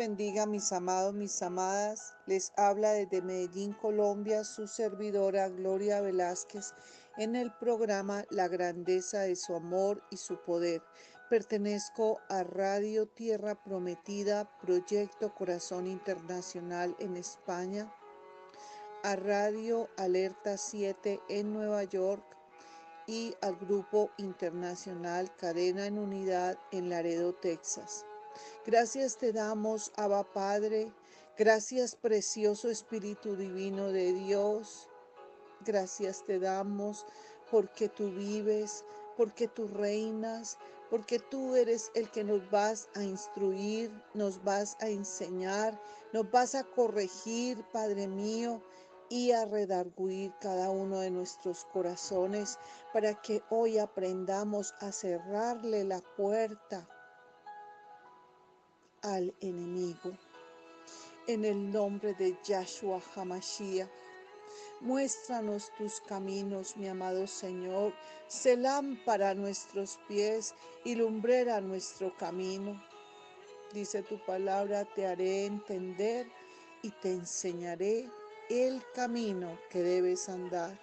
bendiga, mis amados, mis amadas. Les habla desde Medellín, Colombia, su servidora Gloria Velázquez en el programa La grandeza de su amor y su poder. Pertenezco a Radio Tierra Prometida, Proyecto Corazón Internacional en España, a Radio Alerta 7 en Nueva York y al Grupo Internacional Cadena en Unidad en Laredo, Texas. Gracias te damos, Abba Padre. Gracias, precioso Espíritu Divino de Dios. Gracias te damos porque tú vives, porque tú reinas, porque tú eres el que nos vas a instruir, nos vas a enseñar, nos vas a corregir, Padre mío, y a redarguir cada uno de nuestros corazones para que hoy aprendamos a cerrarle la puerta al enemigo. En el nombre de Yahshua HaMashiach, muéstranos tus caminos, mi amado Señor. Sé lámpara a nuestros pies y lumbrera a nuestro camino. Dice tu palabra, te haré entender y te enseñaré el camino que debes andar.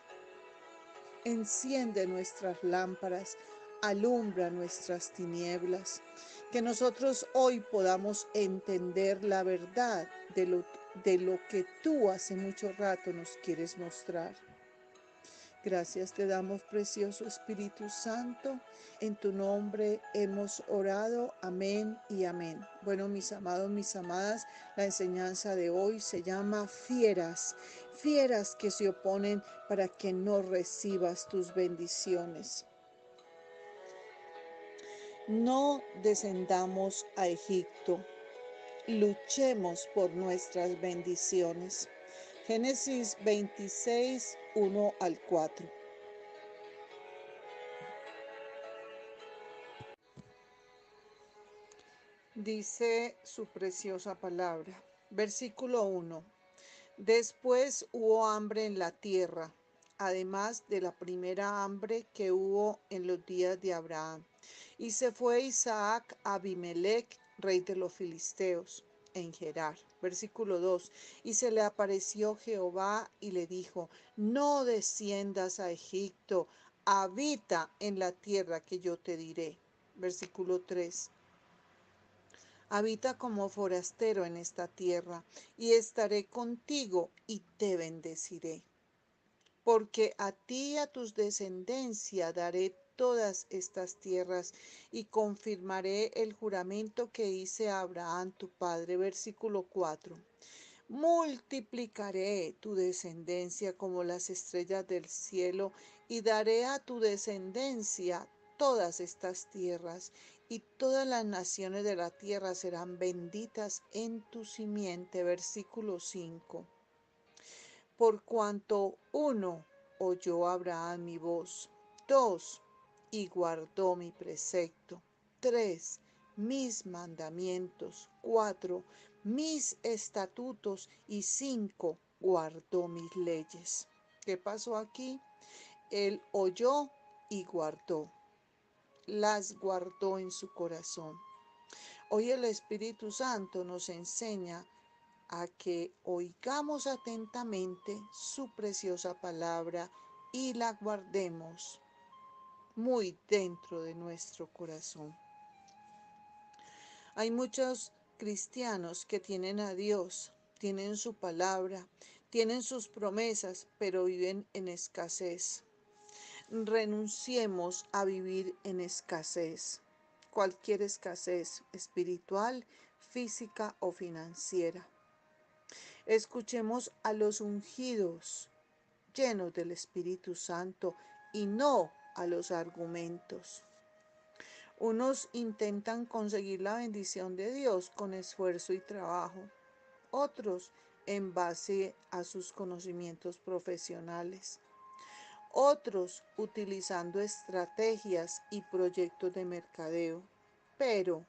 Enciende nuestras lámparas, alumbra nuestras tinieblas. Que nosotros hoy podamos entender la verdad de lo que tú hace mucho rato nos quieres mostrar. Gracias te damos, precioso Espíritu Santo. En tu nombre hemos orado. Amén y amén. Bueno, mis amados, mis amadas, la enseñanza de hoy se llama fieras. Fieras que se oponen para que no recibas tus bendiciones. No descendamos a Egipto. Luchemos por nuestras bendiciones. Génesis 26, 1 al 4. Dice su preciosa palabra. Versículo 1. Después hubo hambre en la tierra, además de la primera hambre que hubo en los días de Abraham. Y se fue Isaac a Abimelech, rey de los filisteos, en Gerar. Versículo 2. Y se le apareció Jehová y le dijo: no desciendas a Egipto, habita en la tierra que yo te diré. Versículo 3. Habita como forastero en esta tierra, y estaré contigo y te bendeciré. Porque a ti y a tus descendencias daré todas estas tierras, y confirmaré el juramento que hice a Abraham tu padre. Versículo 4. Multiplicaré tu descendencia como las estrellas del cielo, y daré a tu descendencia todas estas tierras, y todas las naciones de la tierra serán benditas en tu simiente. Versículo 5. Por cuanto uno, oyó Abraham mi voz; dos, y guardó mi precepto; tres, mis mandamientos; cuatro, mis estatutos; y cinco, guardó mis leyes. ¿Qué pasó aquí? Él oyó y guardó. Las guardó en su corazón. Hoy el Espíritu Santo nos enseña a que oigamos atentamente su preciosa palabra y la guardemos muy dentro de nuestro corazón. Hay muchos cristianos que tienen a Dios, tienen su palabra, tienen sus promesas, pero viven en escasez. Renunciemos a vivir en escasez, cualquier escasez espiritual, física o financiera. Escuchemos a los ungidos, llenos del Espíritu Santo, y no a los argumentos. Unos intentan conseguir la bendición de Dios con esfuerzo y trabajo, otros en base a sus conocimientos profesionales, otros utilizando estrategias y proyectos de mercadeo, pero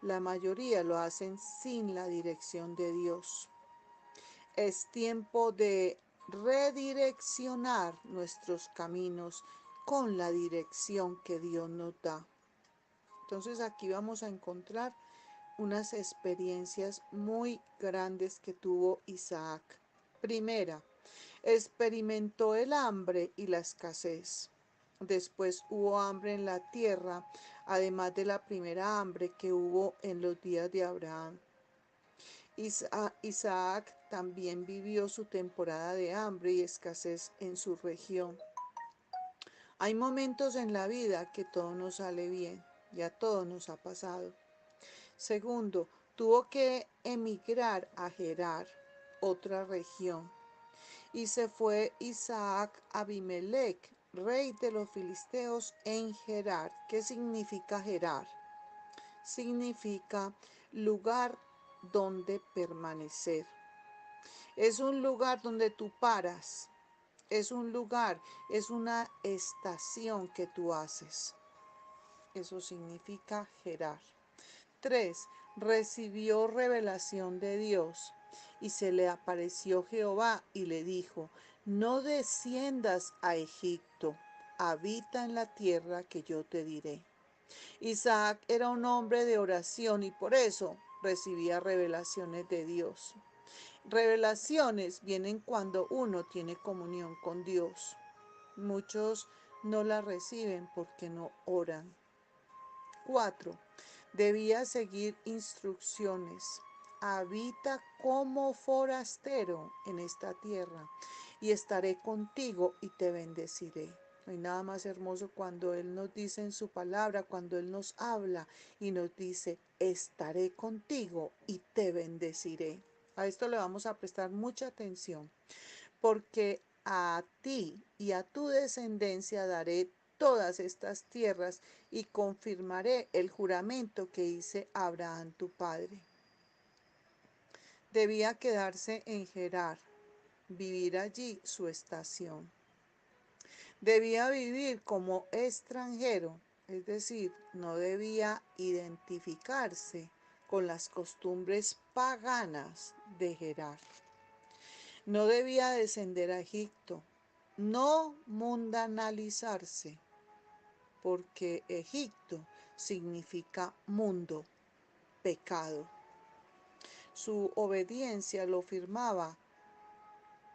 la mayoría lo hacen sin la dirección de Dios. Es tiempo de redireccionar nuestros caminos con la dirección que Dios nos da. Entonces aquí vamos a encontrar unas experiencias muy grandes que tuvo Isaac. Primera, experimentó el hambre y la escasez. Después hubo hambre en la tierra, además de la primera hambre que hubo en los días de Abraham. Isaac también vivió su temporada de hambre y escasez en su región. Hay momentos en la vida que todo no sale bien, y a todos nos ha pasado. Segundo, tuvo que emigrar a Gerar, otra región, y se fue Isaac a Abimelech, rey de los filisteos, en Gerar. ¿Qué significa Gerar? Significa lugar donde permanecer. Es un lugar donde tú paras, es un lugar, es una estación que tú haces. Eso significa Gerar. 3. Recibió revelación de Dios y se le apareció Jehová y le dijo: no desciendas a Egipto, habita en la tierra que yo te diré. Isaac era un hombre de oración y por eso recibía revelaciones de Dios. Revelaciones vienen cuando uno tiene comunión con Dios. Muchos no la reciben porque no oran. 4. Debía seguir instrucciones. Habita como forastero en esta tierra y estaré contigo y te bendeciré. No hay nada más hermoso cuando Él nos dice en su palabra, cuando Él nos habla y nos dice: estaré contigo y te bendeciré. A esto le vamos a prestar mucha atención, porque a ti y a tu descendencia daré todas estas tierras y confirmaré el juramento que hice a Abraham tu padre. Debía quedarse en Gerar, vivir allí su estación. Debía vivir como extranjero, es decir, no debía identificarse con las costumbres paganas de Gerar. No debía descender a Egipto, no mundanalizarse, porque Egipto significa mundo, pecado. Su obediencia lo firmaba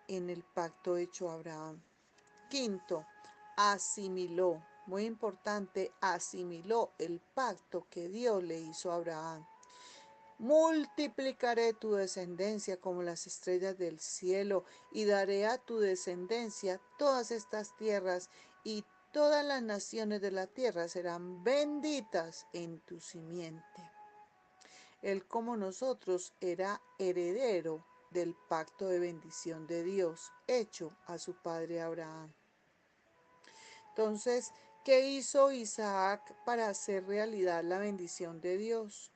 en el pacto hecho a Abraham. Quinto, asimiló, muy importante, asimiló el pacto que Dios le hizo a Abraham. Multiplicaré tu descendencia como las estrellas del cielo, y daré a tu descendencia todas estas tierras, y todas las naciones de la tierra serán benditas en tu simiente. Él, como nosotros, era heredero del pacto de bendición de Dios hecho a su padre Abraham. Entonces, ¿qué hizo Isaac para hacer realidad la bendición de Dios?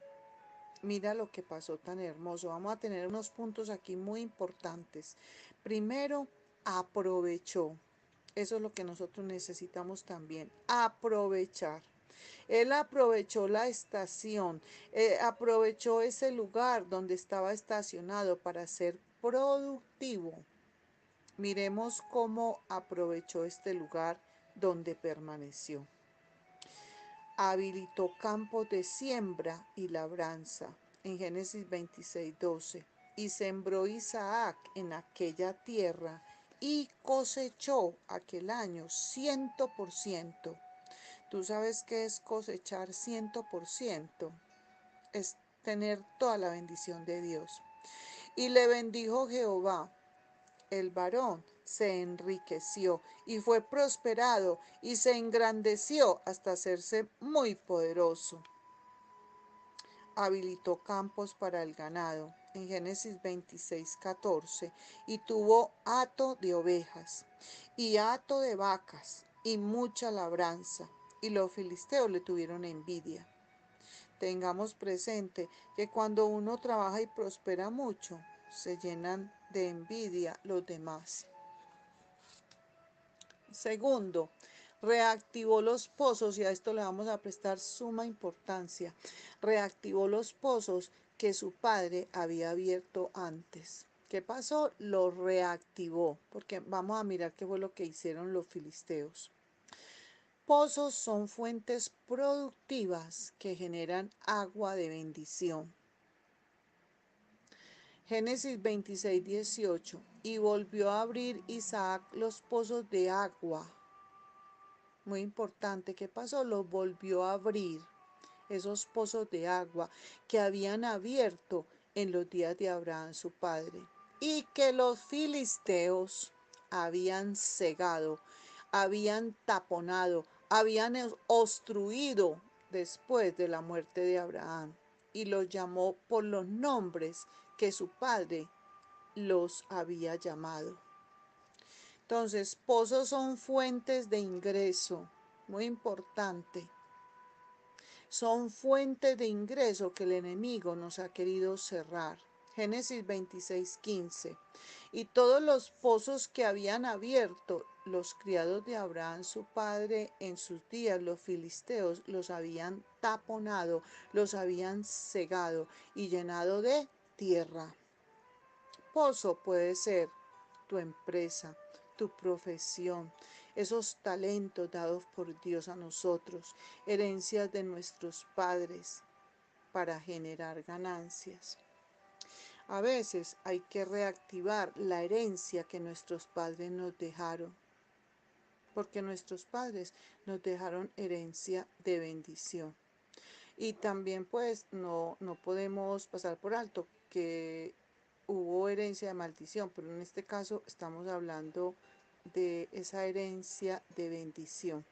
Mira lo que pasó tan hermoso. Vamos a tener unos puntos aquí muy importantes. Primero, aprovechó. Eso es lo que nosotros necesitamos también, aprovechar. Él aprovechó la estación, aprovechó ese lugar donde estaba estacionado para ser productivo. Miremos cómo aprovechó este lugar donde permaneció. Habilitó campos de siembra y labranza, en Génesis 26:12. Y sembró Isaac en aquella tierra y cosechó aquel año 100%. ¿Tú sabes qué es cosechar 100%? Es tener toda la bendición de Dios. Y le bendijo Jehová. El varón se enriqueció y fue prosperado y se engrandeció hasta hacerse muy poderoso. Habilitó campos para el ganado, en Génesis 26:14, y tuvo hato de ovejas y hato de vacas y mucha labranza, y los filisteos le tuvieron envidia. Tengamos presente que cuando uno trabaja y prospera mucho, se llenan de envidia los demás. Segundo, reactivó los pozos, y a esto le vamos a prestar suma importancia. Reactivó los pozos que su padre había abierto antes. ¿Qué pasó? Los reactivó, porque vamos a mirar qué fue lo que hicieron los filisteos. Pozos son fuentes productivas que generan agua de bendición. Génesis 26, 18. Y volvió a abrir Isaac los pozos de agua. Muy importante, ¿qué pasó? Los volvió a abrir, esos pozos de agua que habían abierto en los días de Abraham su padre, y que los filisteos habían cegado, habían taponado, habían obstruido después de la muerte de Abraham, y los llamó por los nombres que su padre los había llamado. Entonces, pozos son fuentes de ingreso, muy importante. Son fuentes de ingreso que el enemigo nos ha querido cerrar. Génesis 26, 15. Y todos los pozos que habían abierto los criados de Abraham su padre en sus días, los filisteos, los habían taponado, los habían cegado y llenado de tierra. Pozo puede ser tu empresa, tu profesión, esos talentos dados por Dios a nosotros, herencias de nuestros padres para generar ganancias. A veces hay que reactivar la herencia que nuestros padres nos dejaron, porque nuestros padres nos dejaron herencia de bendición. Y también pues no podemos pasar por alto que hubo herencia de maldición, pero en este caso estamos hablando de esa herencia de bendición.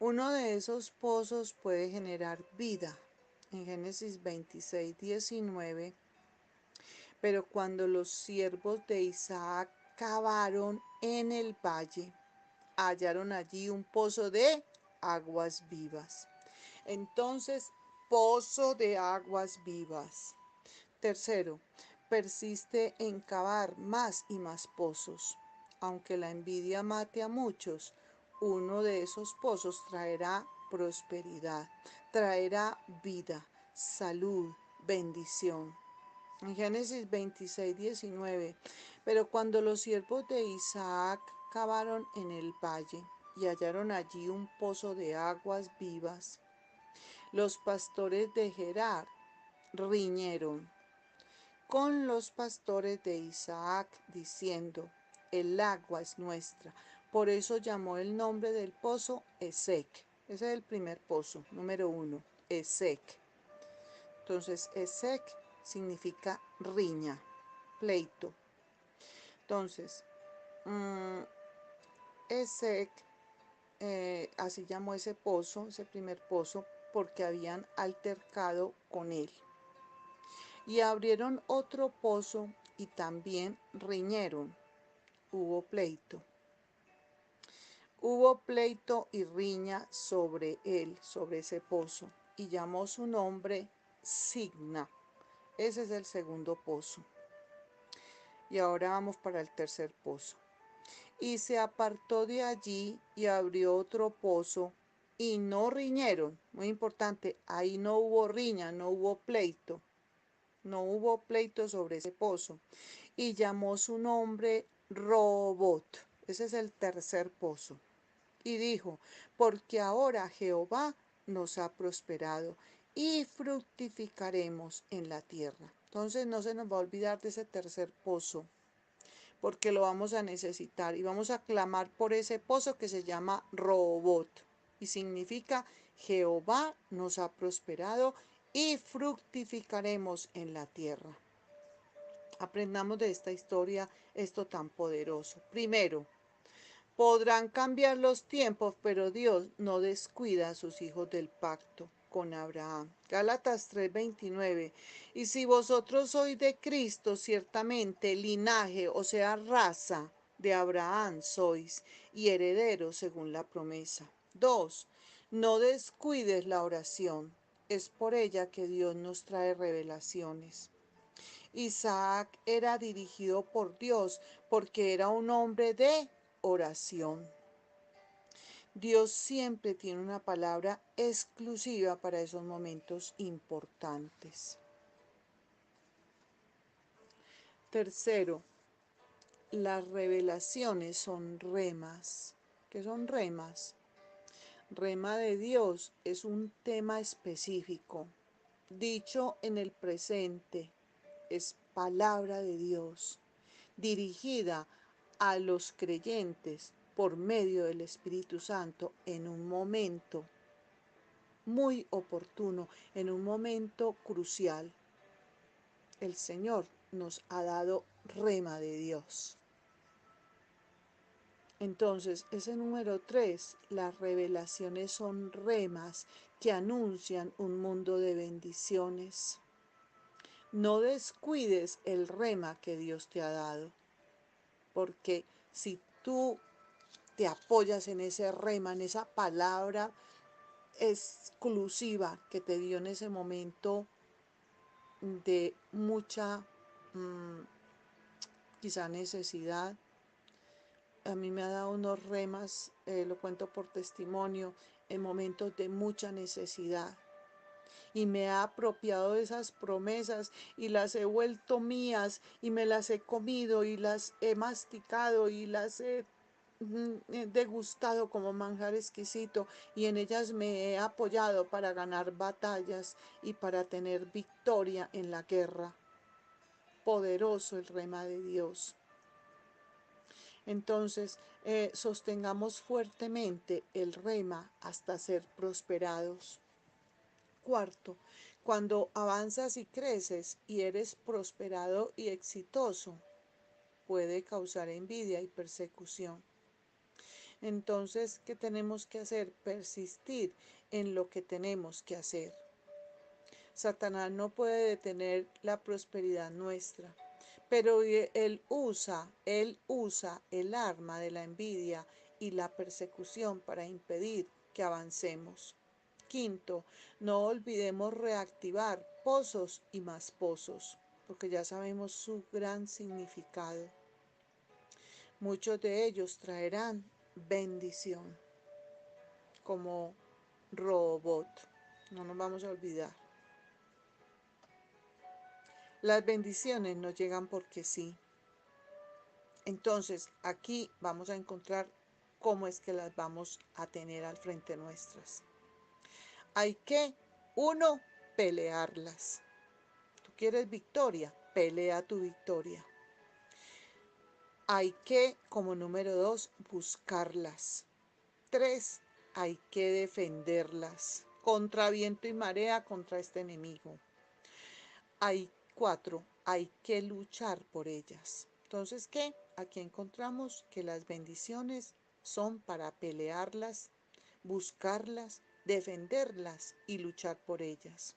Uno de esos pozos puede generar vida. En Génesis 26, 19, pero cuando los siervos de Isaac cavaron en el valle, hallaron allí un pozo de aguas vivas. Entonces, pozo de aguas vivas. Tercero, persiste en cavar más y más pozos. Aunque la envidia mate a muchos, uno de esos pozos traerá prosperidad, traerá vida, salud, bendición. En Génesis 26, 19. Pero cuando los siervos de Isaac cavaron en el valle y hallaron allí un pozo de aguas vivas, los pastores de Gerar riñeron con los pastores de Isaac, diciendo: el agua es nuestra. Por eso llamó el nombre del pozo Esek. Ese es el primer pozo, número 1, Esek. Entonces, Esek significa riña, pleito. Entonces, Esek, así llamó ese pozo, ese primer pozo, porque habían altercado con él. Y abrieron otro pozo y también riñeron. Hubo pleito. Hubo pleito y riña sobre él, sobre ese pozo, y llamó su nombre Signa. Ese es el segundo pozo. Y ahora vamos para el tercer pozo. Y se apartó de allí y abrió otro pozo, y no riñeron. Muy importante, ahí no hubo riña, no hubo pleito. No hubo pleito sobre ese pozo. Y llamó su nombre Robot. Ese es el tercer pozo. Y dijo: porque ahora Jehová nos ha prosperado y fructificaremos en la tierra. Entonces no se nos va a olvidar de ese tercer pozo, porque lo vamos a necesitar y vamos a clamar por ese pozo que se llama Robot y significa Jehová nos ha prosperado y fructificaremos en la tierra. Aprendamos de esta historia esto tan poderoso. Primero, podrán cambiar los tiempos, pero Dios no descuida a sus hijos del pacto con Abraham. Gálatas 3:29. Y si vosotros sois de Cristo, ciertamente linaje, o sea, raza de Abraham sois, y herederos según la promesa. 2. No descuides la oración. Es por ella que Dios nos trae revelaciones. Isaac era dirigido por Dios porque era un hombre de oración. Dios siempre tiene una palabra exclusiva para esos momentos importantes. Tercero, las revelaciones son remas. ¿Qué son remas? Rema de Dios es un tema específico, dicho en el presente, es palabra de Dios, dirigida a los creyentes por medio del Espíritu Santo en un momento muy oportuno, en un momento crucial. El Señor nos ha dado rema de Dios. Entonces, ese número 3, las revelaciones son remas que anuncian un mundo de bendiciones. No descuides el rema que Dios te ha dado, porque si tú te apoyas en ese rema, en esa palabra exclusiva que te dio en ese momento de mucha quizá necesidad. A mí me ha dado unos remas, lo cuento por testimonio, en momentos de mucha necesidad. Y me he apropiado de esas promesas y las he vuelto mías y me las he comido y las he masticado y las he degustado como manjar exquisito, y en ellas me he apoyado para ganar batallas y para tener victoria en la guerra. Poderoso el rema de Dios. Entonces, sostengamos fuertemente el rema hasta ser prosperados. Cuarto, cuando avanzas y creces y eres prosperado y exitoso, puede causar envidia y persecución. Entonces, ¿qué tenemos que hacer? Persistir en lo que tenemos que hacer. Satanás no puede detener la prosperidad nuestra, pero él usa el arma de la envidia y la persecución para impedir que avancemos. Quinto, no olvidemos reactivar pozos y más pozos, porque ya sabemos su gran significado. Muchos de ellos traerán bendición, como robot. No nos vamos a olvidar. Las bendiciones no llegan porque sí. Entonces, aquí vamos a encontrar cómo es que las vamos a tener al frente nuestras. Hay que, uno, pelearlas. ¿Tú quieres victoria? Pelea tu victoria. Hay que, como número 2, buscarlas. 3, hay que defenderlas contra viento y marea, contra este enemigo. 4, hay que luchar por ellas. Entonces, ¿qué? Aquí encontramos que las bendiciones son para pelearlas, buscarlas, defenderlas y luchar por ellas.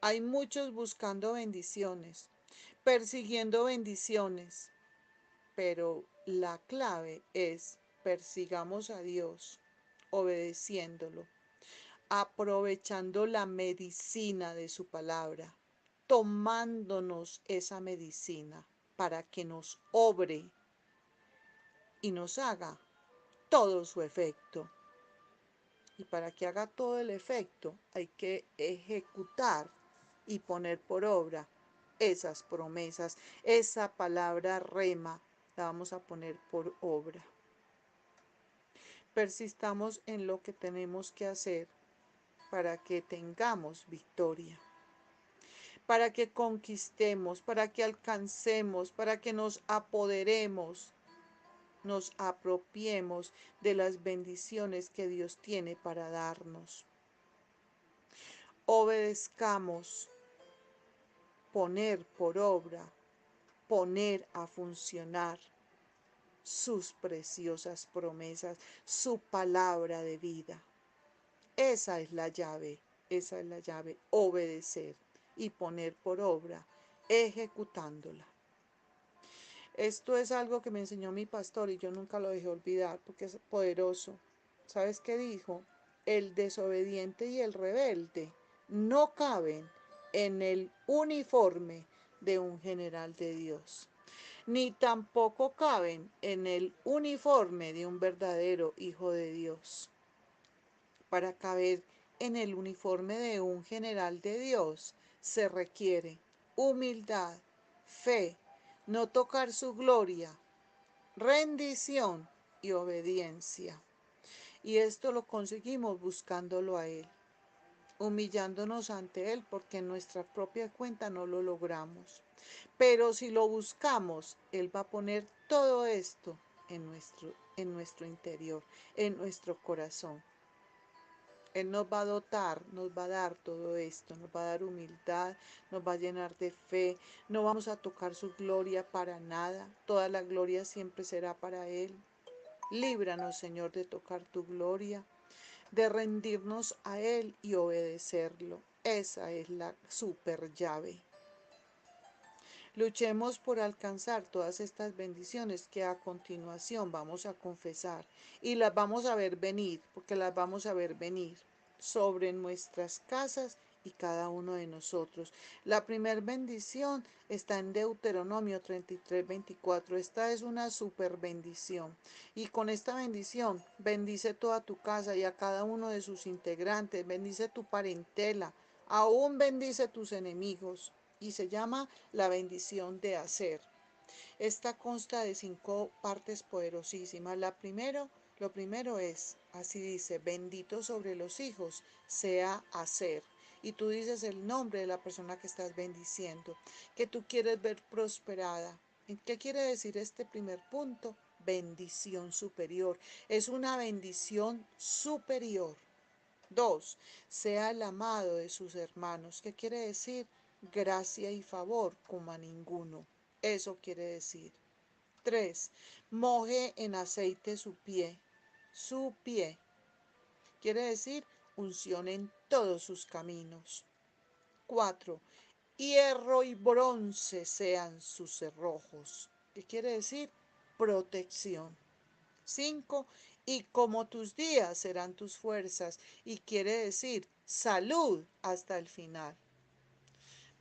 Hay muchos buscando bendiciones, persiguiendo bendiciones, pero la clave es persigamos a Dios, obedeciéndolo, aprovechando la medicina de su palabra, tomándonos esa medicina para que nos obre y nos haga todo su efecto. Y para que haga todo el efecto hay que ejecutar y poner por obra esas promesas, esa palabra rema, la vamos a poner por obra. Persistamos en lo que tenemos que hacer para que tengamos victoria, para que conquistemos, para que alcancemos, para que nos apoderemos, nos apropiemos de las bendiciones que Dios tiene para darnos. Obedezcamos, poner por obra, poner a funcionar sus preciosas promesas, su palabra de vida. Esa es la llave, obedecer y poner por obra, ejecutándola. Esto es algo que me enseñó mi pastor y yo nunca lo dejé olvidar porque es poderoso. ¿Sabes qué dijo? El desobediente y el rebelde no caben en el uniforme de un general de Dios, ni tampoco caben en el uniforme de un verdadero hijo de Dios. Para caber en el uniforme de un general de Dios se requiere humildad, fe, no tocar su gloria, rendición y obediencia. Y esto lo conseguimos buscándolo a Él, humillándonos ante Él, porque en nuestra propia cuenta no lo logramos. Pero si lo buscamos, Él va a poner todo esto en nuestro interior, en nuestro corazón. Él nos va a dotar, nos va a dar todo esto, nos va a dar humildad, nos va a llenar de fe, no vamos a tocar su gloria para nada, toda la gloria siempre será para Él. Líbranos, Señor, de tocar tu gloria, de rendirnos a Él y obedecerlo. Esa es la super llave. Luchemos por alcanzar todas estas bendiciones que a continuación vamos a confesar y las vamos a ver venir, porque las vamos a ver venir sobre nuestras casas y cada uno de nosotros. La primera bendición está en Deuteronomio 33:24. Esta es una super bendición. Y con esta bendición bendice toda tu casa y a cada uno de sus integrantes. Bendice tu parentela. Aún bendice tus enemigos. Y se llama la bendición de hacer. Esta consta de 5 partes poderosísimas. Lo primero es, así dice, bendito sobre los hijos sea hacer. Y tú dices el nombre de la persona que estás bendiciendo, que tú quieres ver prosperada. ¿Qué quiere decir este primer punto? Bendición superior. Es una bendición superior. 2. Sea el amado de sus hermanos. ¿Qué quiere decir? Gracia y favor como a ninguno. Eso quiere decir. 3. Moje en aceite su pie. Su pie. Quiere decir unción en todos sus caminos. 4. Hierro y bronce sean sus cerrojos. ¿Qué quiere decir? Protección. 5. Y como tus días serán tus fuerzas. Y quiere decir salud hasta el final.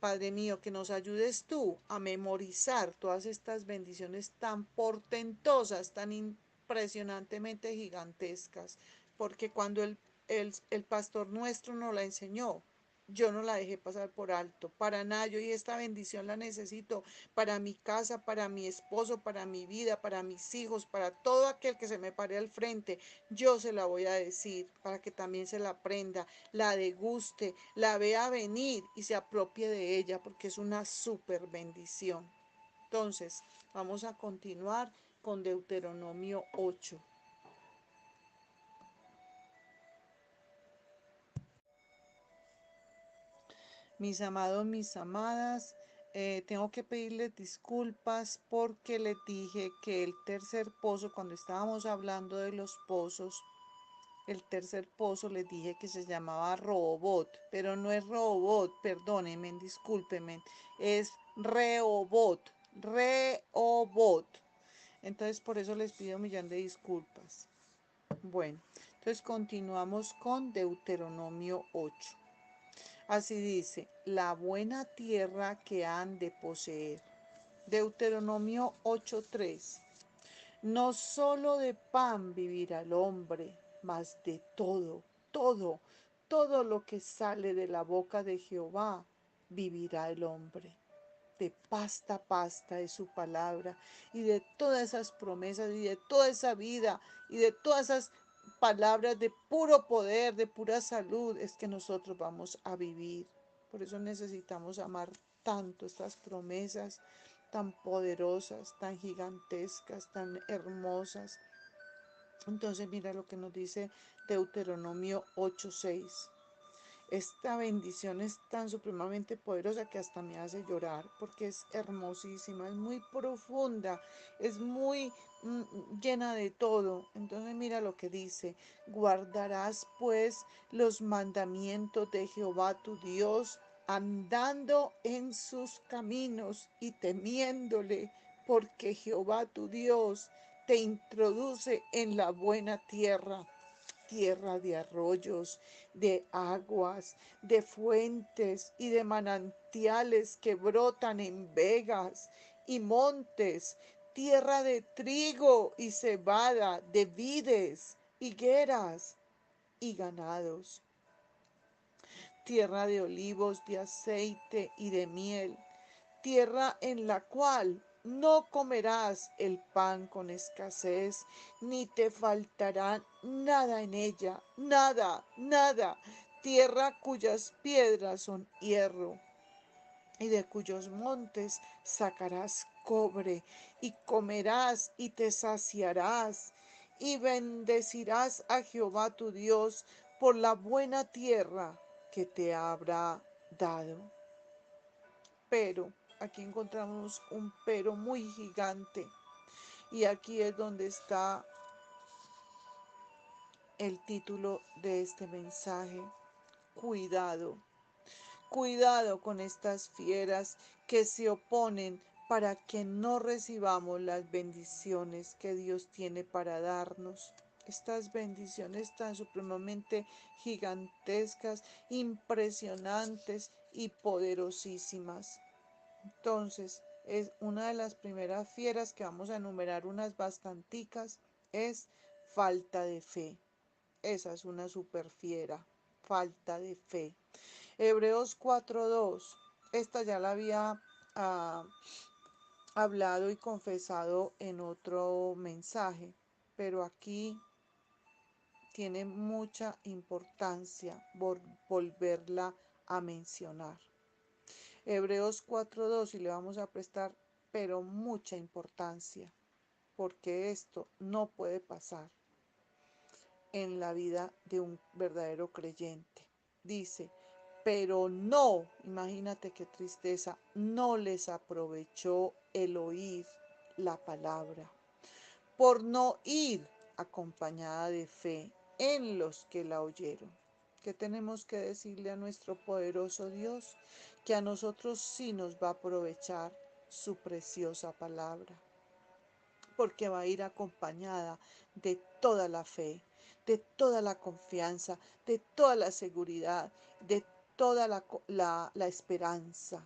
Padre mío, que nos ayudes tú a memorizar todas estas bendiciones tan portentosas, tan impresionantemente gigantescas, porque cuando el pastor nuestro nos la enseñó, yo no la dejé pasar por alto, para nada, yo y esta bendición la necesito para mi casa, para mi esposo, para mi vida, para mis hijos, para todo aquel que se me pare al frente, yo se la voy a decir, para que también se la aprenda, la deguste, la vea venir y se apropie de ella, porque es una súper bendición. Entonces, vamos a continuar con Deuteronomio 8. Mis amados, mis amadas, tengo que pedirles disculpas porque les dije que el tercer pozo, cuando estábamos hablando de los pozos, el tercer pozo les dije que se llamaba Robot, pero no es Robot, perdónenme, discúlpenme, es Rehoboth, Rehoboth. Entonces por eso les pido un millón de disculpas. Bueno, entonces continuamos con Deuteronomio 8. Así dice, la buena tierra que han de poseer. Deuteronomio 8:3. No solo de pan vivirá el hombre, mas de todo lo que sale de la boca de Jehová vivirá el hombre. De pasta a pasta es su palabra, y de todas esas promesas, y de toda esa vida, y de todas esas palabras de puro poder, de pura salud, es que nosotros vamos a vivir. Por eso necesitamos amar tanto estas promesas tan poderosas, tan gigantescas, tan hermosas. Entonces mira lo que nos dice Deuteronomio 8:6. Esta bendición es tan supremamente poderosa que hasta me hace llorar porque es hermosísima, es muy profunda, es muy llena de todo. Entonces mira lo que dice, guardarás pues los mandamientos de Jehová tu Dios, andando en sus caminos y temiéndole, porque Jehová tu Dios te introduce en la buena tierra, tierra de arroyos, de aguas, de fuentes y de manantiales que brotan en vegas y montes, tierra de trigo y cebada, de vides, higueras y ganados, tierra de olivos, de aceite y de miel, tierra en la cual no comerás el pan con escasez, ni te faltará nada en ella, nada, nada, tierra cuyas piedras son hierro, y de cuyos montes sacarás cobre, y comerás y te saciarás, y bendecirás a Jehová tu Dios por la buena tierra que te habrá dado. Pero, aquí encontramos un pero muy gigante, y aquí es donde está el título de este mensaje. Cuidado. Cuidado con estas fieras que se oponen para que no recibamos las bendiciones que Dios tiene para darnos. Estas bendiciones tan supremamente gigantescas, impresionantes y poderosísimas. Entonces, es una de las primeras fieras que vamos a enumerar, unas bastanticas, es falta de fe. Esa es una super fiera, falta de fe. Hebreos 4:2. Esta ya la había ah, hablado y confesado en otro mensaje, pero aquí tiene mucha importancia volverla a mencionar. Hebreos 4:2, y le vamos a prestar pero mucha importancia, porque esto no puede pasar en la vida de un verdadero creyente. Dice, pero no, imagínate qué tristeza, no les aprovechó el oír la palabra, por no ir acompañada de fe en los que la oyeron. ¿Qué tenemos que decirle a nuestro poderoso Dios? Que a nosotros sí nos va a aprovechar su preciosa palabra, porque va a ir acompañada de toda la fe, de toda la confianza, de toda la seguridad, de toda la esperanza,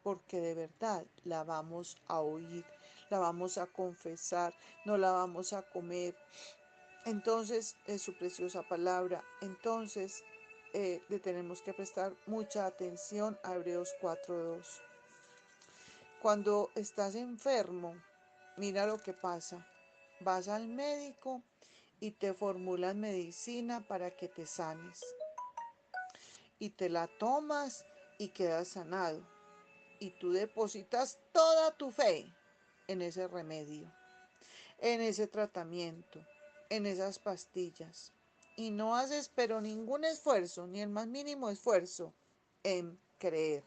porque de verdad la vamos a oír, la vamos a confesar, no la vamos a comer. Entonces, es su preciosa palabra. Entonces, le tenemos que prestar mucha atención a Hebreos 4:2. Cuando estás enfermo, mira lo que pasa. Vas al médico y te formulan medicina para que te sanes. Y te la tomas y quedas sanado. Y tú depositas toda tu fe en ese remedio, en ese tratamiento, en esas pastillas. Y no haces pero ningún esfuerzo, ni el más mínimo esfuerzo, en creer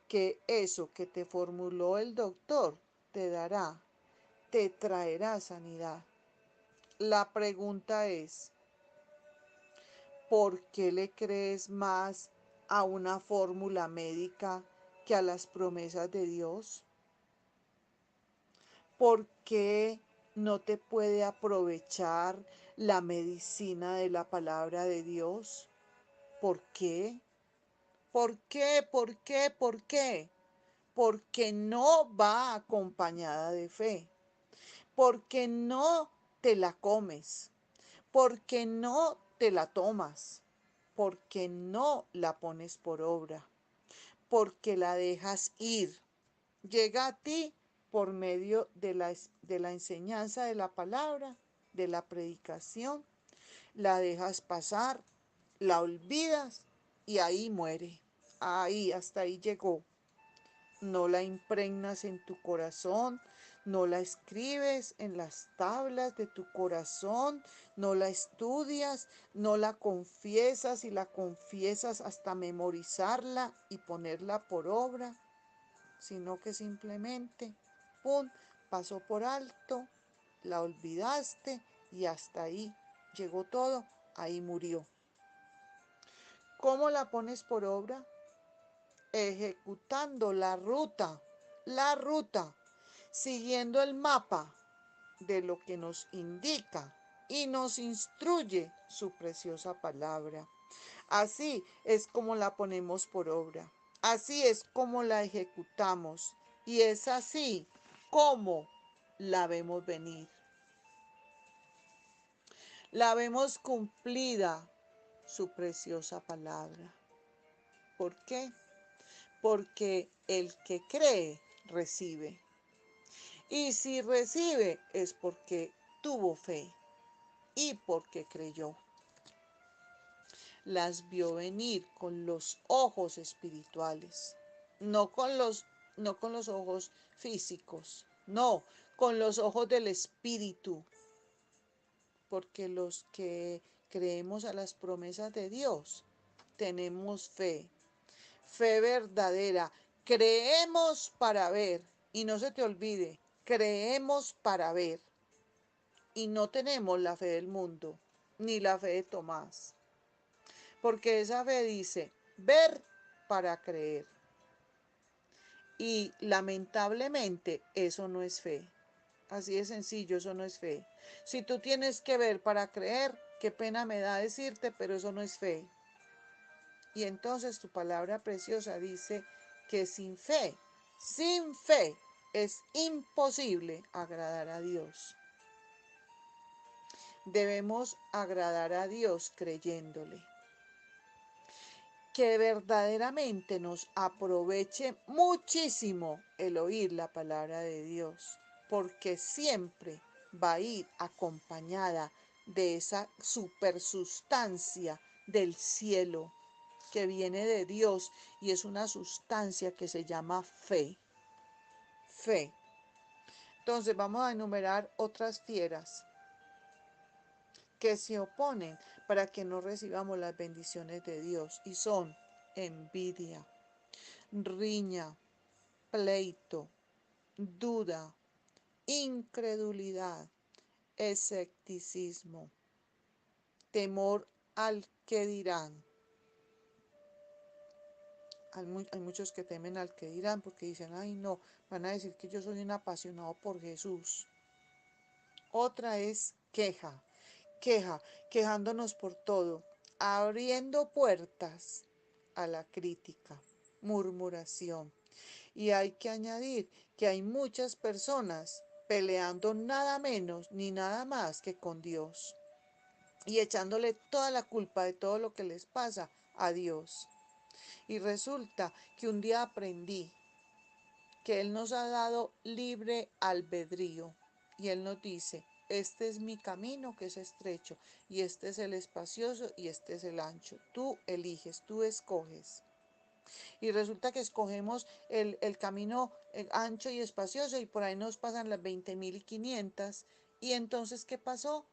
que eso que te formuló el doctor te traerá sanidad. La pregunta es, ¿por qué le crees más a una fórmula médica que a las promesas de Dios? ¿Por qué no te puede aprovechar la medicina de la palabra de Dios? ¿Por qué? ¿Por qué? ¿Por qué? ¿Por qué? Porque no va acompañada de fe, porque no te la comes, porque no te la tomas, porque no la pones por obra, porque la dejas ir. Llega a ti por medio de la enseñanza de la palabra, de la predicación, la dejas pasar, la olvidas y ahí muere. Ahí, hasta ahí llegó. No la impregnas en tu corazón, no la escribes en las tablas de tu corazón, no la estudias, no la confiesas y la confiesas hasta memorizarla y ponerla por obra, sino que simplemente, ¡pum!, pasó por alto, la olvidaste y hasta ahí llegó todo, ahí murió. ¿Cómo la pones por obra? Ejecutando la ruta, siguiendo el mapa de lo que nos indica y nos instruye su preciosa palabra. Así es como la ponemos por obra, así es como la ejecutamos y es así como la vemos venir. La vemos cumplida su preciosa palabra. ¿Por qué? Porque el que cree, recibe. Y si recibe es porque tuvo fe y porque creyó. Las vio venir con los ojos espirituales. no con no con los ojos físicos, no, con los ojos del espíritu, porque los que creemos a las promesas de Dios tenemos fe, fe verdadera, creemos para ver, y no se te olvide, creemos para ver, y no tenemos la fe del mundo, ni la fe de Tomás, porque esa fe dice ver para creer. Y lamentablemente eso no es fe. Así de sencillo, eso no es fe. Si tú tienes que ver para creer, qué pena me da decirte, pero eso no es fe. Y entonces tu palabra preciosa dice que sin fe es imposible agradar a Dios. Debemos agradar a Dios creyéndole. Que verdaderamente nos aproveche muchísimo el oír la palabra de Dios, porque siempre va a ir acompañada de esa supersustancia del cielo que viene de Dios y es una sustancia que se llama fe. Fe. Entonces vamos a enumerar otras fieras que se oponen para que no recibamos las bendiciones de Dios y son envidia, riña, pleito, duda, incredulidad, escepticismo, temor al que dirán. Hay muchos que temen al que dirán porque dicen, ay no, van a decir que yo soy un apasionado por Jesús. Otra es quejándonos por todo, abriendo puertas a la crítica, murmuración. Y hay que añadir que hay muchas personas peleando nada menos ni nada más que con Dios y echándole toda la culpa de todo lo que les pasa a Dios. Y resulta que un día aprendí que Él nos ha dado libre albedrío y Él nos dice, este es mi camino que es estrecho y este es el espacioso y este es el ancho. Tú eliges, tú escoges. Y resulta que escogemos el camino ancho y espacioso y por ahí nos pasan las 20.500 y entonces ¿qué pasó?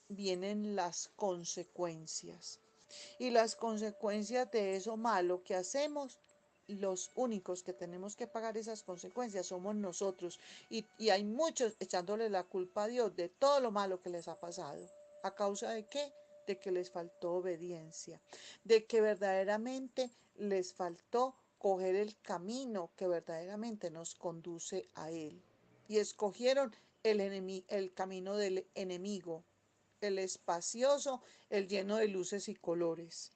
Vienen las consecuencias. Y las consecuencias de eso malo que hacemos, los únicos que tenemos que pagar esas consecuencias somos nosotros. Y hay muchos echándole la culpa a Dios de todo lo malo que les ha pasado. ¿A causa de qué? De que les faltó obediencia, de que verdaderamente les faltó coger el camino que verdaderamente nos conduce a Él. Y escogieron el camino del enemigo, el espacioso, el lleno de luces y colores.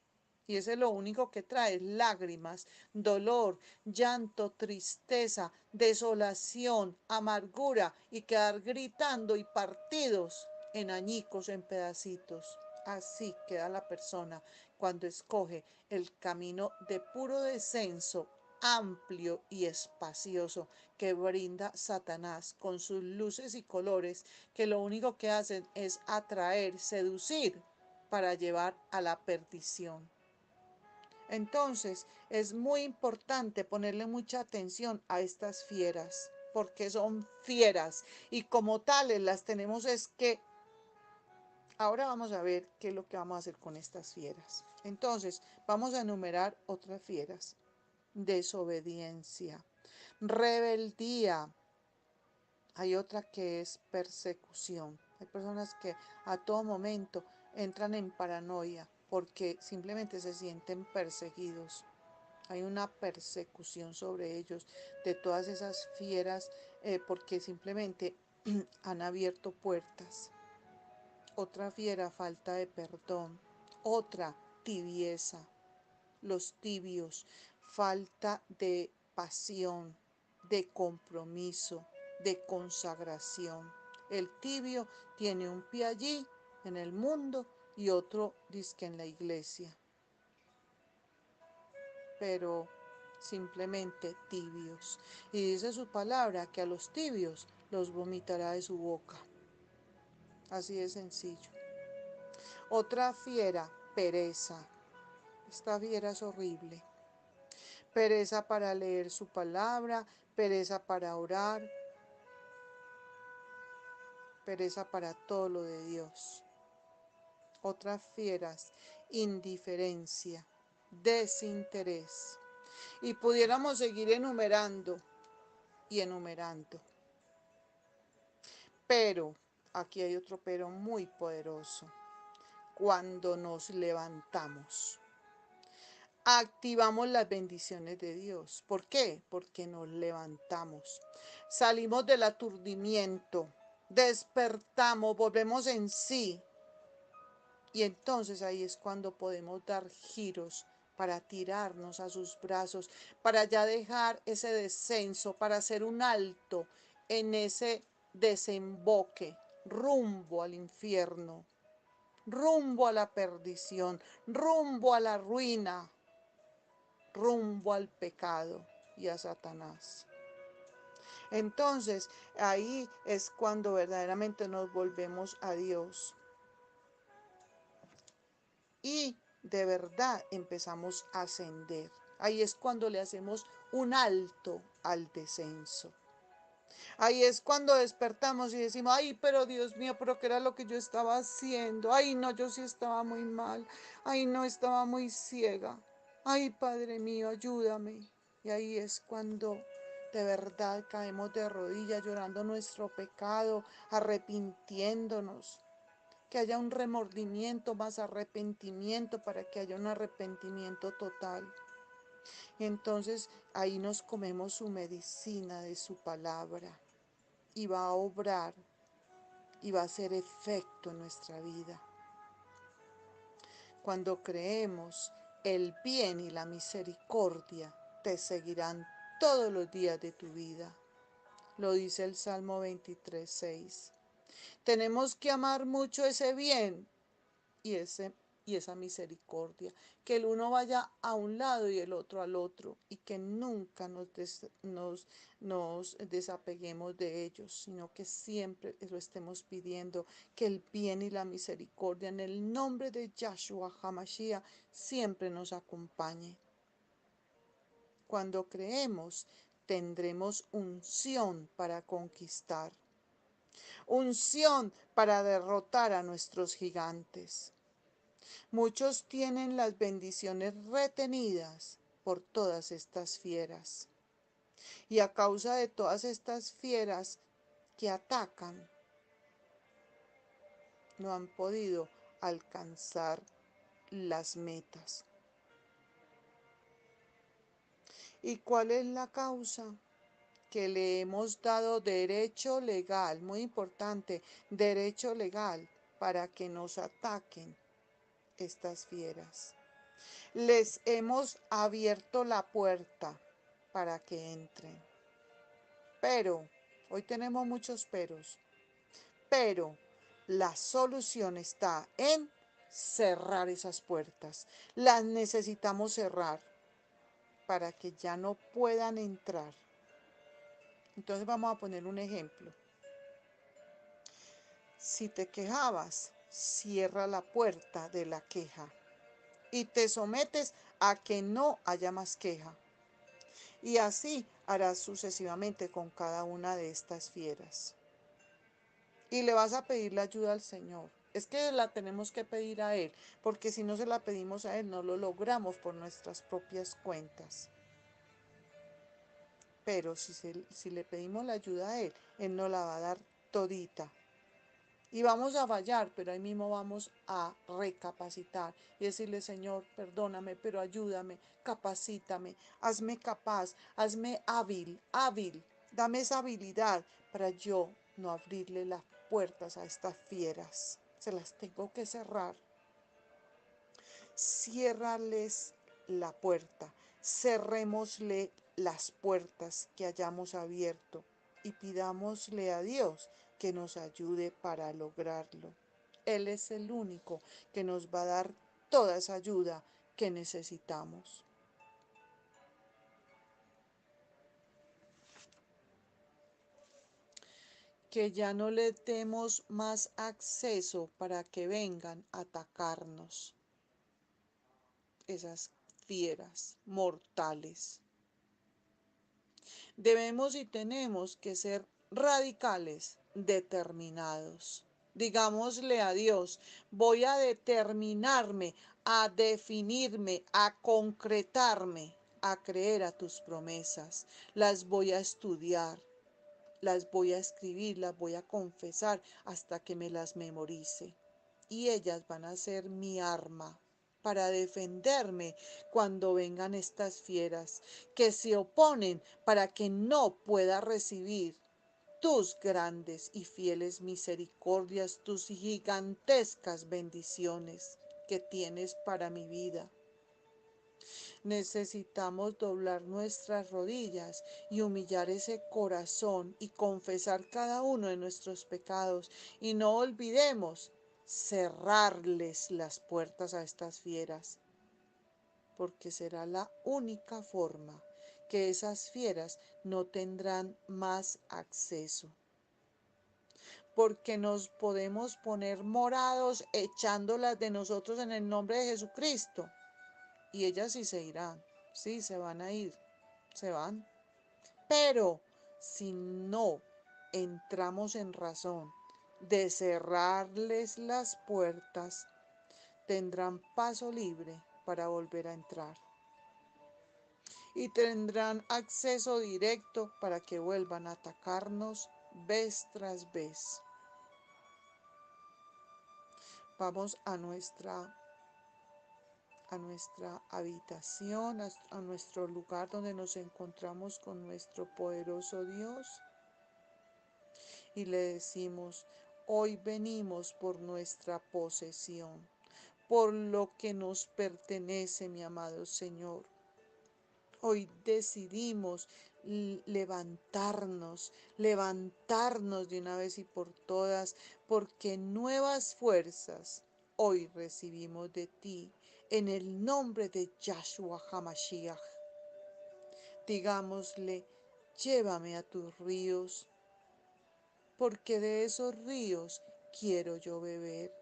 Y ese lo único que trae lágrimas, dolor, llanto, tristeza, desolación, amargura y quedar gritando y partidos en añicos, en pedacitos. Así queda la persona cuando escoge el camino de puro descenso, amplio y espacioso que brinda Satanás con sus luces y colores que lo único que hacen es atraer, seducir para llevar a la perdición. Entonces es muy importante ponerle mucha atención a estas fieras, porque son fieras y como tales las tenemos es que ahora vamos a ver qué es lo que vamos a hacer con estas fieras. Entonces vamos a enumerar otras fieras. Desobediencia, rebeldía. Hay otra que es persecución. Hay personas que a todo momento entran en paranoia porque simplemente se sienten perseguidos. Hay una persecución sobre ellos de todas esas fieras porque simplemente han abierto puertas. Otra fiera, falta de perdón. Otra, tibieza. Los tibios, falta de pasión, de compromiso, de consagración. El tibio tiene un pie allí en el mundo y otro disque en la iglesia, pero simplemente tibios. Y dice su palabra que a los tibios los vomitará de su boca. Así de sencillo. Otra fiera, pereza. Esta fiera es horrible pereza para leer su palabra, pereza para orar, pereza para todo lo de Dios. Otras fieras, indiferencia, desinterés. Y pudiéramos seguir enumerando y enumerando. Pero, aquí hay otro pero muy poderoso. Cuando nos levantamos, activamos las bendiciones de Dios. ¿Por qué? Porque nos levantamos. Salimos del aturdimiento, despertamos, volvemos en sí. Y entonces ahí es cuando podemos dar giros para tirarnos a sus brazos, para ya dejar ese descenso, para hacer un alto en ese desemboque rumbo al infierno, rumbo a la perdición, rumbo a la ruina, rumbo al pecado y a Satanás. Entonces, ahí es cuando verdaderamente nos volvemos a Dios. Y de verdad empezamos a ascender. Ahí es cuando le hacemos un alto al descenso. Ahí es cuando despertamos y decimos, ay, pero Dios mío, pero ¿qué era lo que yo estaba haciendo? Ay, no, yo sí estaba muy mal. Ay, no, estaba muy ciega. Ay, Padre mío, ayúdame. Y ahí es cuando de verdad caemos de rodillas llorando nuestro pecado, arrepintiéndonos. Que haya un remordimiento más arrepentimiento para que haya un arrepentimiento total. Y entonces ahí nos comemos su medicina de su palabra y va a obrar y va a hacer efecto en nuestra vida. Cuando creemos, el bien y la misericordia te seguirán todos los días de tu vida. Lo dice el Salmo 23:6. Tenemos que amar mucho ese bien y esa misericordia, que el uno vaya a un lado y el otro al otro, y que nunca nos desapeguemos de ellos, sino que siempre lo estemos pidiendo, que el bien y la misericordia en el nombre de Yahshua HaMashiach siempre nos acompañe. Cuando creemos, tendremos unción para conquistar, unción para derrotar a nuestros gigantes. Muchos tienen las bendiciones retenidas por todas estas fieras. Y a causa de todas estas fieras que atacan, no han podido alcanzar las metas. ¿Y cuál es la causa? Que le hemos dado derecho legal, muy importante, derecho legal para que nos ataquen estas fieras. Les hemos abierto la puerta para que entren. Pero, hoy tenemos muchos peros, pero la solución está en cerrar esas puertas. Las necesitamos cerrar para que ya no puedan entrar. Entonces vamos a poner un ejemplo. Si te quejabas, cierra la puerta de la queja y te sometes a que no haya más queja. Y así harás sucesivamente con cada una de estas fieras. Y le vas a pedir la ayuda al Señor. Es que la tenemos que pedir a Él, porque si no se la pedimos a Él, no lo logramos por nuestras propias cuentas. Pero si le pedimos la ayuda a Él, Él nos la va a dar todita. Y vamos a fallar, pero ahí mismo vamos a recapacitar y decirle, Señor, perdóname, pero ayúdame, capacítame, hazme capaz, hazme hábil, dame esa habilidad para yo no abrirle las puertas a estas fieras. Se las tengo que cerrar. Ciérrales la puerta, cerrémosle las puertas que hayamos abierto y pidámosle a Dios que nos ayude para lograrlo. Él es el único que nos va a dar toda esa ayuda que necesitamos. Que ya no le demos más acceso para que vengan a atacarnos esas fieras mortales. Debemos y tenemos que ser radicales, determinados. Digámosle a Dios, voy a determinarme, a definirme, a concretarme, a creer a tus promesas. Las voy a estudiar, las voy a escribir, las voy a confesar hasta que me las memorice. Y ellas van a ser mi arma para defenderme cuando vengan estas fieras que se oponen para que no pueda recibir tus grandes y fieles misericordias, tus gigantescas bendiciones que tienes para mi vida. Necesitamos doblar nuestras rodillas y humillar ese corazón y confesar cada uno de nuestros pecados. Y no olvidemos cerrarles las puertas a estas fieras, porque será la única forma que esas fieras no tendrán más acceso. Porque nos podemos poner morados echándolas de nosotros en el nombre de Jesucristo. Y ellas sí se irán, sí, se van a ir, se van. Pero si no entramos en razón de cerrarles las puertas, tendrán paso libre para volver a entrar. Y tendrán acceso directo para que vuelvan a atacarnos vez tras vez. Vamos a nuestra habitación, a nuestro lugar donde nos encontramos con nuestro poderoso Dios y le decimos, hoy venimos por nuestra posesión, por lo que nos pertenece, mi amado Señor. Hoy decidimos levantarnos de una vez y por todas, porque nuevas fuerzas hoy recibimos de ti, en el nombre de Yahshua HaMashiach. Digámosle, llévame a tus ríos, porque de esos ríos quiero yo beber.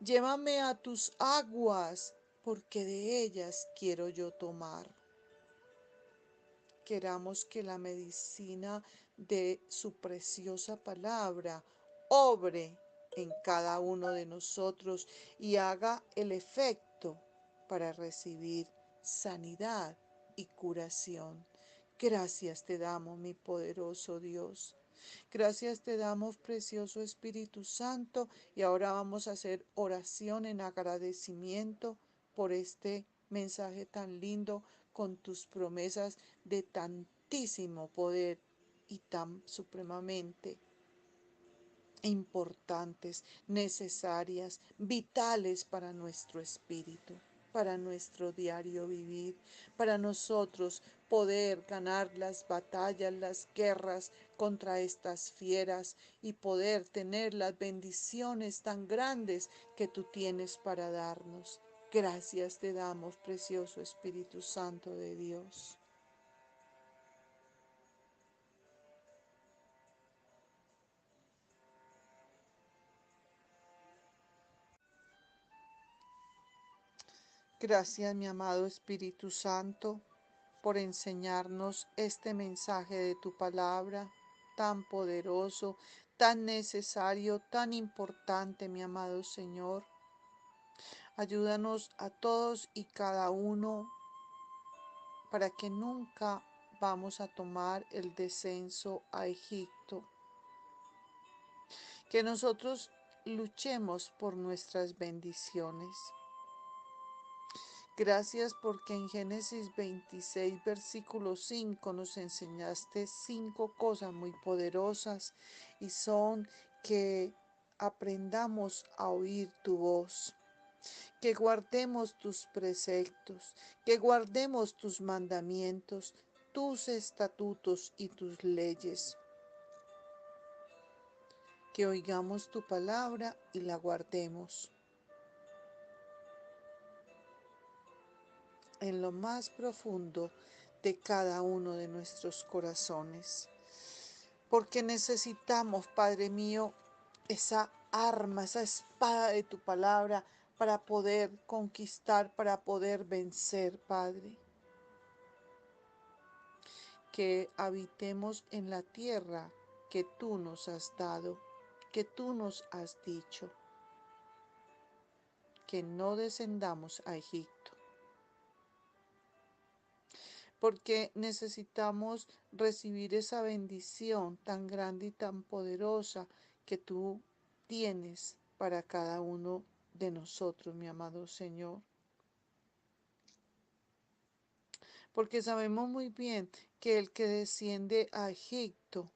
Llévame a tus aguas, porque de ellas quiero yo tomar. Queramos que la medicina de su preciosa palabra obre en cada uno de nosotros y haga el efecto para recibir sanidad y curación. Gracias te damos, mi poderoso Dios. Gracias te damos, precioso Espíritu Santo, y ahora vamos a hacer oración en agradecimiento por este mensaje tan lindo con tus promesas de tantísimo poder y tan supremamente importantes, necesarias, vitales para nuestro espíritu, para nuestro diario vivir, para nosotros poder ganar las batallas, las guerras contra estas fieras y poder tener las bendiciones tan grandes que tú tienes para darnos. Gracias te damos, precioso Espíritu Santo de Dios. Gracias, mi amado Espíritu Santo, por enseñarnos este mensaje de tu palabra tan poderoso, tan necesario, tan importante, mi amado Señor. Ayúdanos a todos y cada uno para que nunca vamos a tomar el descenso a Egipto. Que nosotros luchemos por nuestras bendiciones. Gracias porque en Génesis 26, versículo 5 nos enseñaste 5 cosas muy poderosas y son que aprendamos a oír tu voz, que guardemos tus preceptos, que guardemos tus mandamientos, tus estatutos y tus leyes, que oigamos tu palabra y la guardemos en lo más profundo de cada uno de nuestros corazones. Porque necesitamos, Padre mío, esa arma, esa espada de tu palabra para poder conquistar, para poder vencer, Padre. Que habitemos en la tierra que tú nos has dado, que tú nos has dicho, que no descendamos a Egipto, porque necesitamos recibir esa bendición tan grande y tan poderosa que tú tienes para cada uno de nosotros, mi amado Señor. Porque sabemos muy bien que el que desciende a Egipto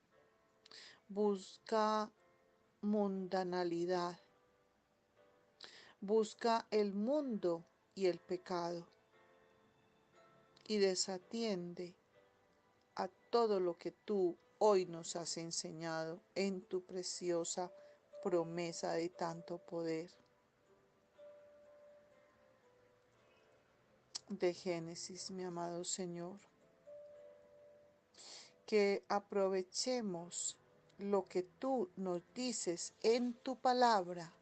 busca mundanalidad, busca el mundo y el pecado y desatiende a todo lo que tú hoy nos has enseñado en tu preciosa promesa de tanto poder de Génesis, mi amado Señor. Que aprovechemos lo que tú nos dices en tu palabra,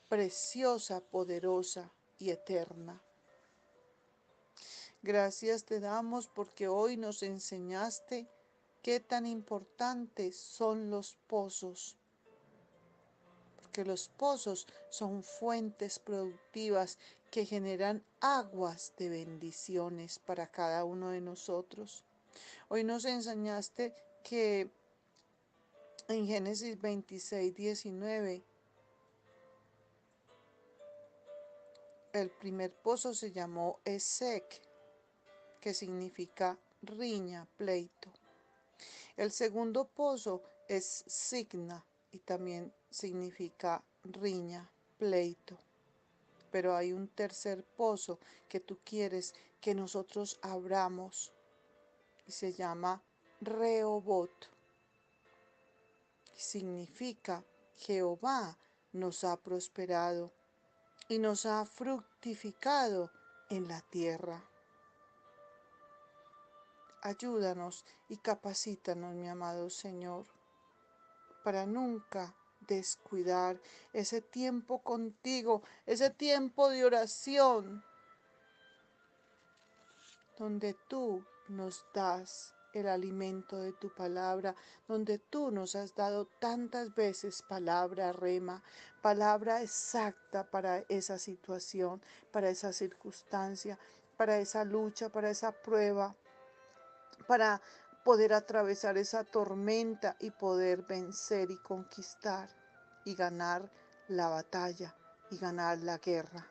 preciosa, poderosa y eterna. Gracias te damos porque hoy nos enseñaste qué tan importantes son los pozos, porque los pozos son fuentes productivas que generan aguas de bendiciones para cada uno de nosotros. Hoy nos enseñaste que en Génesis 26:19 el primer pozo se llamó Esek, que significa riña, pleito. El segundo pozo es Signa y también significa riña, pleito. Pero hay un tercer pozo que tú quieres que nosotros abramos y se llama Rehobot. Significa Jehová nos ha prosperado y nos ha fructificado en la tierra. Ayúdanos y capacítanos, mi amado Señor, para nunca descuidar ese tiempo contigo, ese tiempo de oración, donde tú nos das el alimento de tu palabra, donde tú nos has dado tantas veces palabra rema, palabra exacta para esa situación, para esa circunstancia, para esa lucha, para esa prueba, para poder atravesar esa tormenta y poder vencer y conquistar y ganar la batalla y ganar la guerra.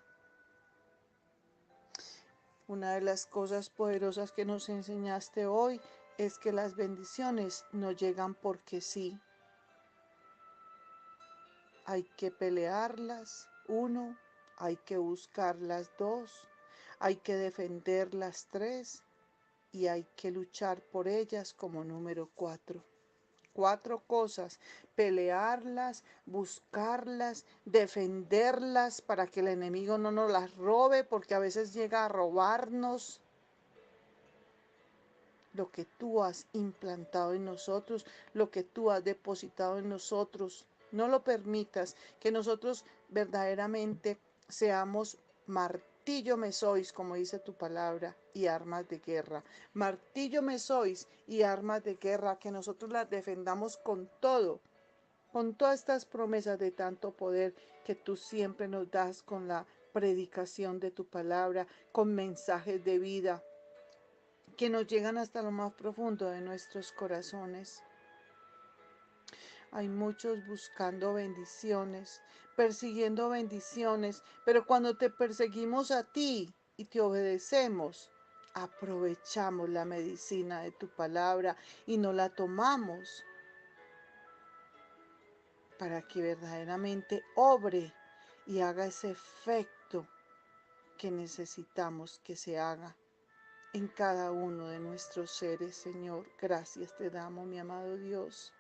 Una de las cosas poderosas que nos enseñaste hoy es que las bendiciones no llegan porque sí. Hay que pelearlas, 1, hay que buscarlas, 2, hay que defenderlas, 3, y hay que luchar por ellas como número 4. 4 cosas: pelearlas, buscarlas, defenderlas para que el enemigo no nos las robe, porque a veces llega a robarnos lo que tú has implantado en nosotros, lo que tú has depositado en nosotros. No lo permitas, que nosotros verdaderamente seamos martillo me sois, como dice tu palabra, y armas de guerra. Martillo me sois y armas de guerra, que nosotros las defendamos con todo, con todas estas promesas de tanto poder que tú siempre nos das con la predicación de tu palabra, con mensajes de vida que nos llegan hasta lo más profundo de nuestros corazones. Hay muchos buscando bendiciones, persiguiendo bendiciones, pero cuando te perseguimos a ti y te obedecemos, aprovechamos la medicina de tu palabra y no la tomamos para que verdaderamente obre y haga ese efecto que necesitamos que se haga en cada uno de nuestros seres, Señor. Gracias te damos, mi amado Dios.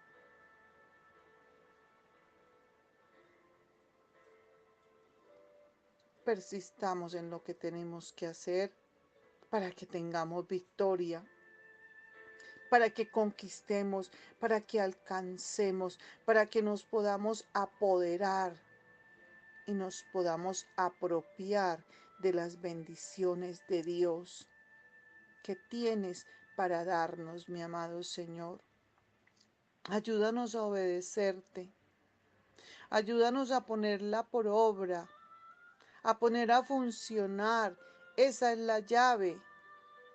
Persistamos en lo que tenemos que hacer para que tengamos victoria, para que conquistemos, para que alcancemos, para que nos podamos apoderar y nos podamos apropiar de las bendiciones de Dios que tienes para darnos, mi amado Señor. Ayúdanos a obedecerte, ayúdanos a ponerla por obra, a poner a funcionar. Esa es la llave,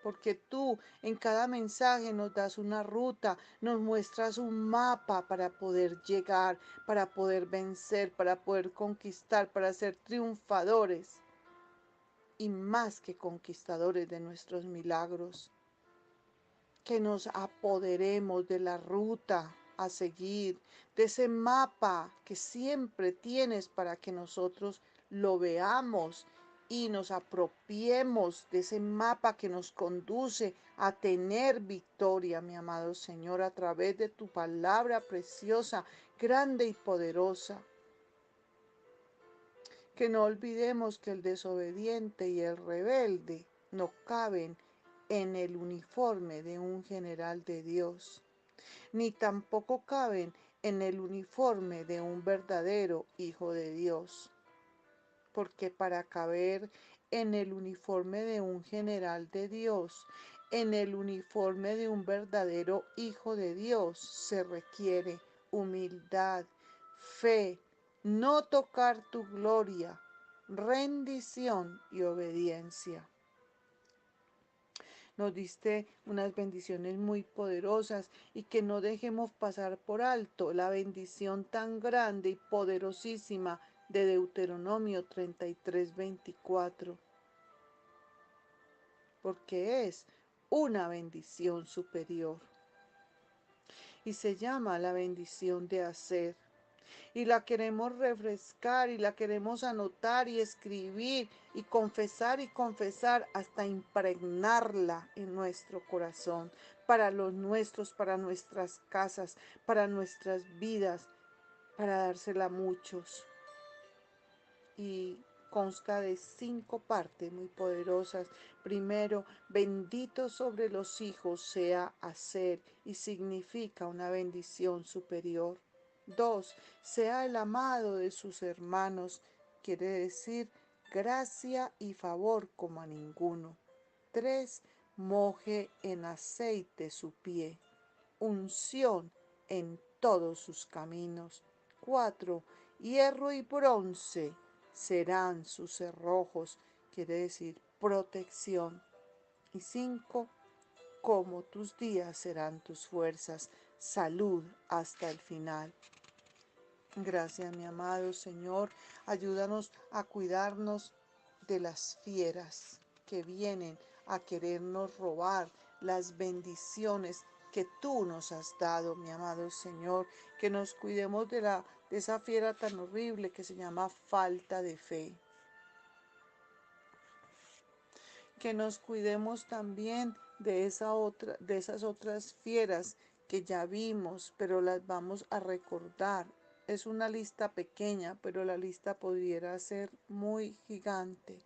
porque tú en cada mensaje nos das una ruta, nos muestras un mapa para poder llegar, para poder vencer, para poder conquistar, para ser triunfadores y más que conquistadores de nuestros milagros. Que nos apoderemos de la ruta a seguir, de ese mapa que siempre tienes para que nosotros lo veamos y nos apropiemos de ese mapa que nos conduce a tener victoria, mi amado Señor, a través de tu palabra preciosa, grande y poderosa. Que no olvidemos que el desobediente y el rebelde no caben en el uniforme de un general de Dios, ni tampoco caben en el uniforme de un verdadero hijo de Dios. Porque para caber en el uniforme de un general de Dios, en el uniforme de un verdadero hijo de Dios, se requiere humildad, fe, no tocar tu gloria, rendición y obediencia. Nos diste unas bendiciones muy poderosas y que no dejemos pasar por alto la bendición tan grande y poderosísima de Deuteronomio 33:24, porque es una bendición superior y se llama la bendición de hacer. Y la queremos refrescar y la queremos anotar y escribir y confesar hasta impregnarla en nuestro corazón, para los nuestros, para nuestras casas, para nuestras vidas, para dársela a muchos. Y consta de 5 partes muy poderosas. Primero, bendito sobre los hijos sea hacer y significa una bendición superior. 2. Sea el amado de sus hermanos, quiere decir gracia y favor como a ninguno. 3. Moje en aceite su pie, unción en todos sus caminos. 4. Hierro y bronce serán sus cerrojos, quiere decir protección. Y 5. Como tus días serán tus fuerzas, salud hasta el final. Gracias, mi amado Señor. Ayúdanos a cuidarnos de las fieras que vienen a querernos robar las bendiciones que tú nos has dado, mi amado Señor. Que nos cuidemos de esa fiera tan horrible que se llama falta de fe. Que nos cuidemos también de esas otras fieras que ya vimos, pero las vamos a recordar. Es una lista pequeña, pero la lista pudiera ser muy gigante.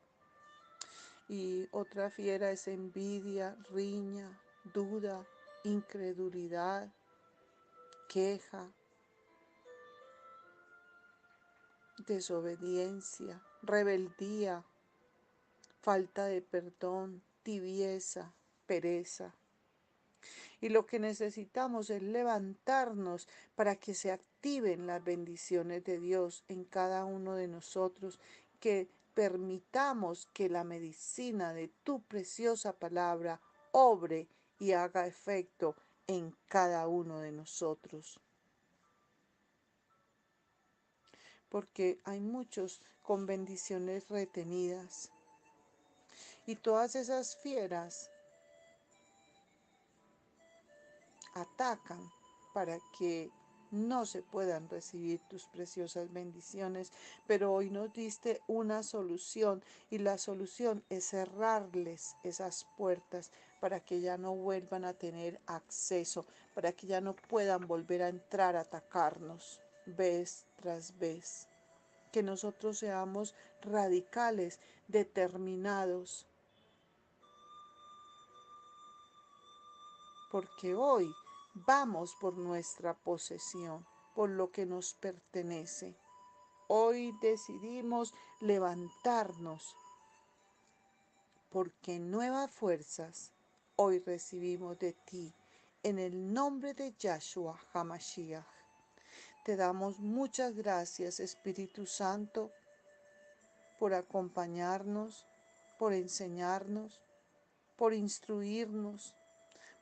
Y otra fiera es envidia, riña, duda, incredulidad, queja, desobediencia, rebeldía, falta de perdón, tibieza, pereza. Y lo que necesitamos es levantarnos para que se activen las bendiciones de Dios en cada uno de nosotros, que permitamos que la medicina de tu preciosa palabra obre y haga efecto en cada uno de nosotros. Porque hay muchos con bendiciones retenidas. Y todas esas fieras atacan para que no se puedan recibir tus preciosas bendiciones, pero hoy nos diste una solución y la solución es cerrarles esas puertas para que ya no vuelvan a tener acceso, para que ya no puedan volver a entrar a atacarnos vez tras vez. Que nosotros seamos radicales, determinados, porque hoy vamos por nuestra posesión, por lo que nos pertenece. Hoy decidimos levantarnos porque nuevas fuerzas hoy recibimos de ti. En el nombre de Yahshua HaMashiach, te damos muchas gracias, Espíritu Santo, por acompañarnos, por enseñarnos, por instruirnos,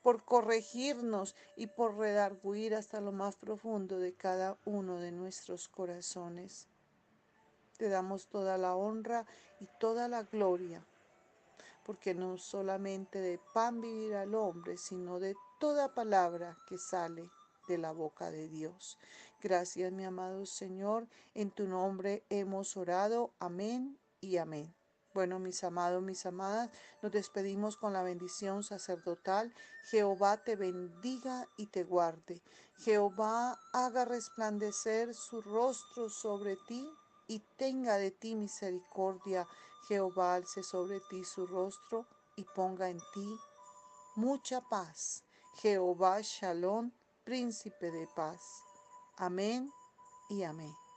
por corregirnos y por redarguir hasta lo más profundo de cada uno de nuestros corazones. Te damos toda la honra y toda la gloria, porque no solamente de pan vivirá el hombre, sino de toda palabra que sale de la boca de Dios. Gracias, mi amado Señor, en tu nombre hemos orado. Amén y amén. Bueno, mis amados, mis amadas, nos despedimos con la bendición sacerdotal. Jehová te bendiga y te guarde. Jehová haga resplandecer su rostro sobre ti y tenga de ti misericordia. Jehová alce sobre ti su rostro y ponga en ti mucha paz. Jehová Shalom, príncipe de paz. Amén y amén.